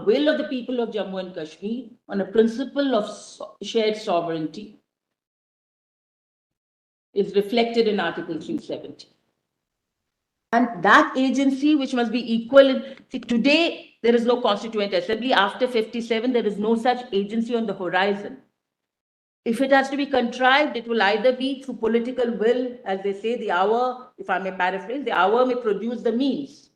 will of the people of Jammu and Kashmir on a principle of shared sovereignty is reflected in Article 370. And that agency, which must be equal, see, today there is no Constituent Assembly. After 57, there is no such agency on the horizon. If it has to be contrived, it will either be through political will, as they say, the hour, if I may paraphrase, the hour may produce the means.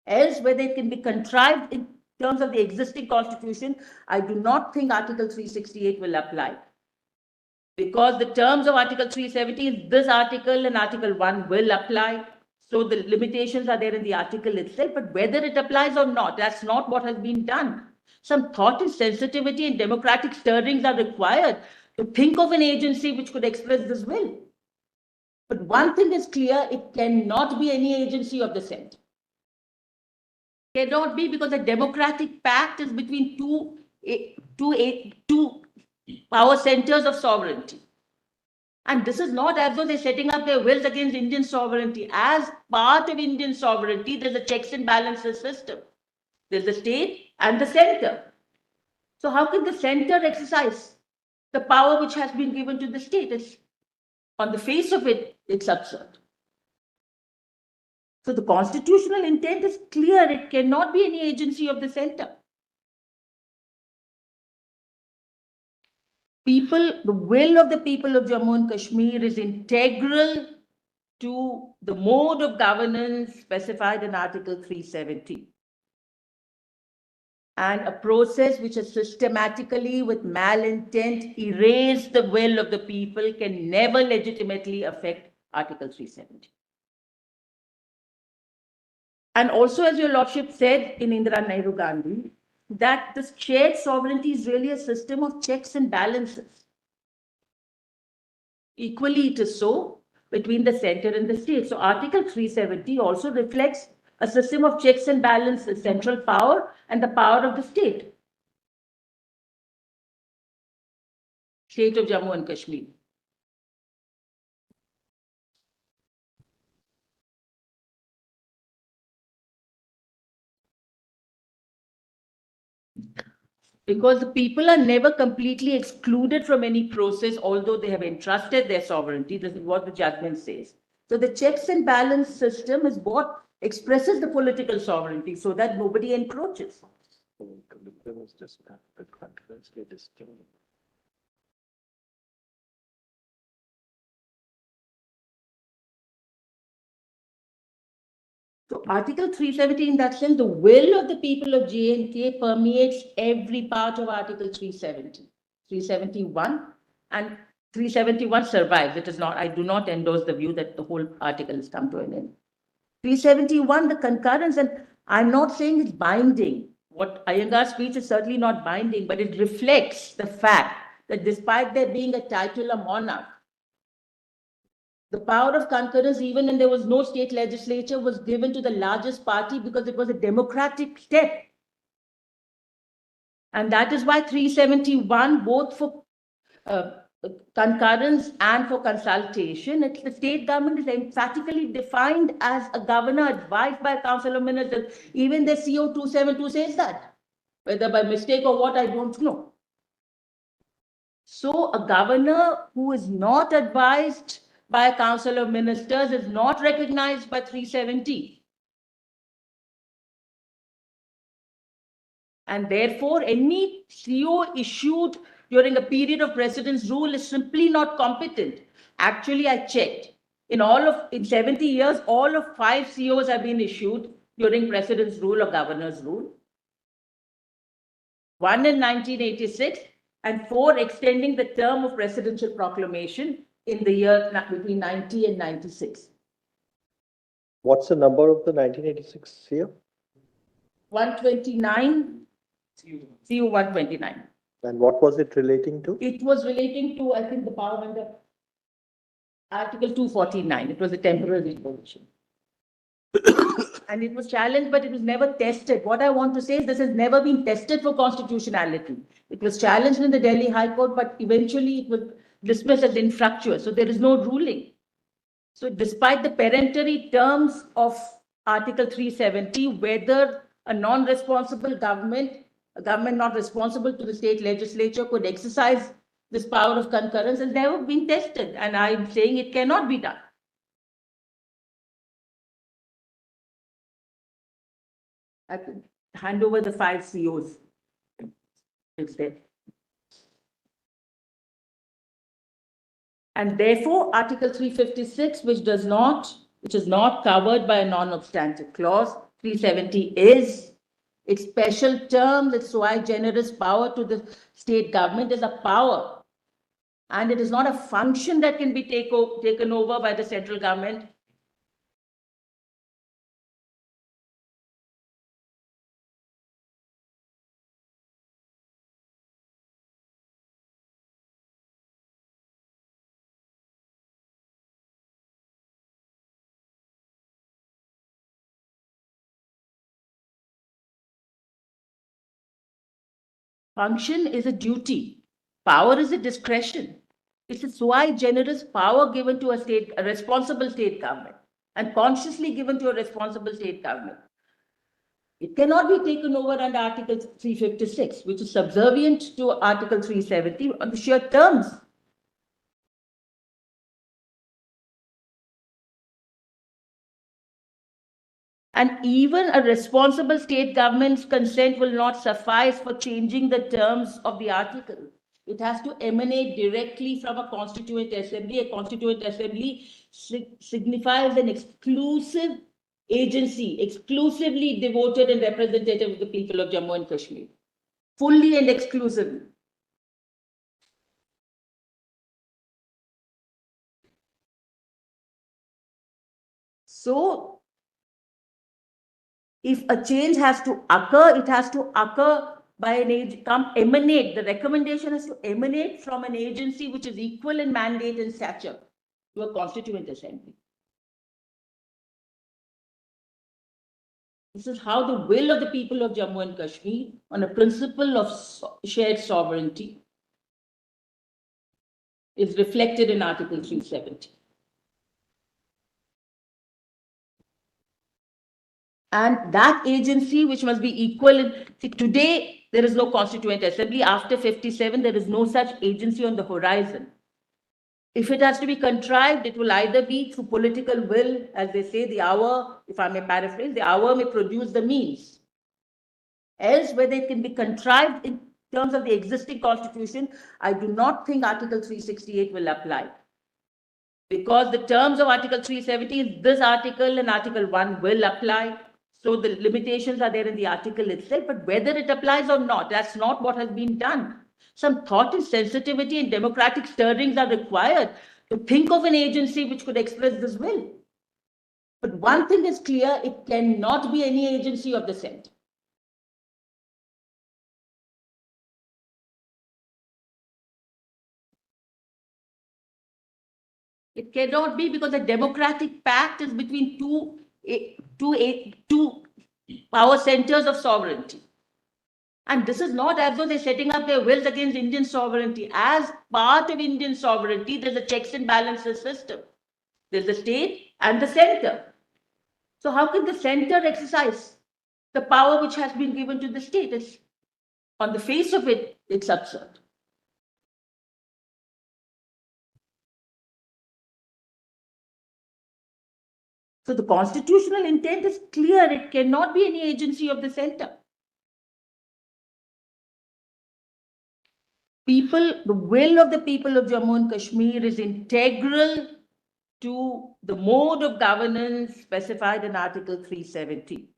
Else, whether it can be contrived in terms of the existing constitution, I do not think Article 368 will apply. Because the terms of Article 370 is this article and Article 1 will apply. So the limitations are there in the article itself, but whether it applies or not, that's not what has been done. Some thought and sensitivity and democratic stirrings are required to think of an agency which could express this will. But one thing is clear, it cannot be any agency of the center. It cannot be, because a democratic pact is between two power centers of sovereignty. And this is not as though they're setting up their wills against Indian sovereignty. As part of Indian sovereignty, there's a checks and balances system. There's the state and the center. So how can the center exercise the power which has been given to the state? It's, on the face of it, it's absurd. So the constitutional intent is clear. It cannot be any agency of the center. The will of the people of Jammu and Kashmir is integral to the mode of governance specified in Article 370. And a process which has systematically, with malintent, erased the will of the people can never legitimately affect Article 370. And also, as your Lordship said in Indira Nehru Gandhi, that this shared sovereignty is really a system of checks and balances. Equally, it is so between the center and the state. So Article 370 also reflects a system of checks and balances, central power and the power of the state. State of Jammu and Kashmir. Because the people are never completely excluded from any process, although they have entrusted their sovereignty. This is what the judgment says. So the checks and balance system is what expresses the political sovereignty so that nobody encroaches. So Article 370, in that sense, the will of the people of J&K permeates every part of Article 370, 371, and 371 survives. It is not, I do not endorse the view that the whole article has come to an end. 371, the concurrence, and I'm not saying it's binding. What Iyengar's speech is certainly not binding, but it reflects the fact that despite there being a titular monarch, the power of concurrence, even when there was no state legislature, was given to the largest party because it was a democratic step. And that is why 371, both for concurrence and for consultation, the state government is emphatically defined as a governor advised by a council of ministers. Even the CO 272 says that. Whether by mistake or what, I don't know. So a governor who is not advised by a council of ministers is not recognized by 370. And therefore, any CO issued during a period of president's rule is simply not competent. Actually, I checked. In 70 years, all of 5 COs have been issued during president's rule or governor's rule. 1 in 1986 and 4 extending the term of presidential proclamation in the year between 90 and 96. What's the number of the 1986 year? 129, CU 129. And what was it relating to? It was relating to, I think, the power under Article 249. It was a temporary resolution. And it was challenged, but it was never tested. What I want to say is this has never been tested for constitutionality. It was challenged in the Delhi High Court, but eventually it was dismissed as infructuous. So there is no ruling. So despite the peremptory terms of Article 370, whether a non-responsible government, a government not responsible to the state legislature, could exercise this power of concurrence has never been tested. And I'm saying it cannot be done. I could hand over the 5 COs instead. And therefore, Article 356, which is not covered by a non-obstantive clause, 370 is. Its special term, its sui generis power to the state government is a power. And it is not a function that can be taken over by the central government. Function is a duty. Power is a discretion. It's a sui generis power given to a responsible state government, and consciously given to a responsible state government. It cannot be taken over under Article 356, which is subservient to Article 370 on the sheer terms. And even a responsible state government's consent will not suffice for changing the terms of the article. It has to emanate directly from a constituent assembly. A constituent assembly signifies an exclusive agency, exclusively devoted and representative of the people of Jammu and Kashmir, fully and exclusively. So, if a change has to occur, it has to occur by emanate. The recommendation has to emanate from an agency which is equal in mandate and stature to a constituent assembly. This is how the will of the people of Jammu and Kashmir, on a principle of shared sovereignty, is reflected in Article 370. And that agency, which must be equal today, there is no constituent assembly. After 57, there is no such agency on the horizon. If it has to be contrived, it will either be through political will, as they say, the hour, if I may paraphrase, the hour may produce the means. Else, whether it can be contrived in terms of the existing constitution, I do not think Article 368 will apply. Because the terms of Article 370 is this article, and Article 1 will apply. So the limitations are there in the article itself, but whether it applies or not, that's not what has been done. Some thought and sensitivity and democratic stirrings are required to think of an agency which could express this will. But one thing is clear, it cannot be any agency of the centre. It cannot be, because a democratic pact is between two power centers of sovereignty. And this is not as though they're setting up their wills against Indian sovereignty. As part of Indian sovereignty, there's a checks and balances system. There's the state and the center. So how can the center exercise the power which has been given to the state? On the face of it, it's absurd. So the constitutional intent is clear. It cannot be any agency of the center. The will of the people of Jammu and Kashmir is integral to the mode of governance specified in Article 370.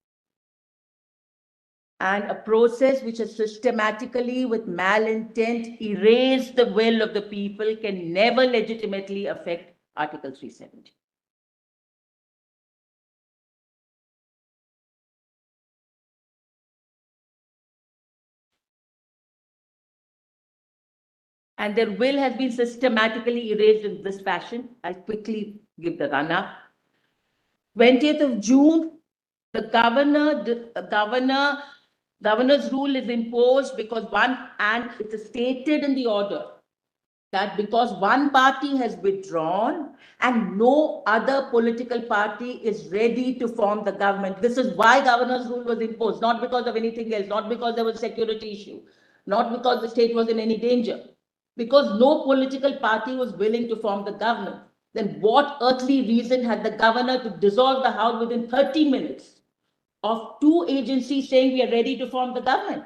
And a process which has systematically, with malintent, erased the will of the people can never legitimately affect Article 370. And their will has been systematically erased in this fashion. I'll quickly give the run-up. 20th of June, the governor's rule is imposed because and it is stated in the order that because one party has withdrawn and no other political party is ready to form the government. This is why governor's rule was imposed, not because of anything else, not because there was a security issue, not because the state was in any danger, because no political party was willing to form the government. Then what earthly reason had the governor to dissolve the House within 30 minutes of two agencies saying we are ready to form the government?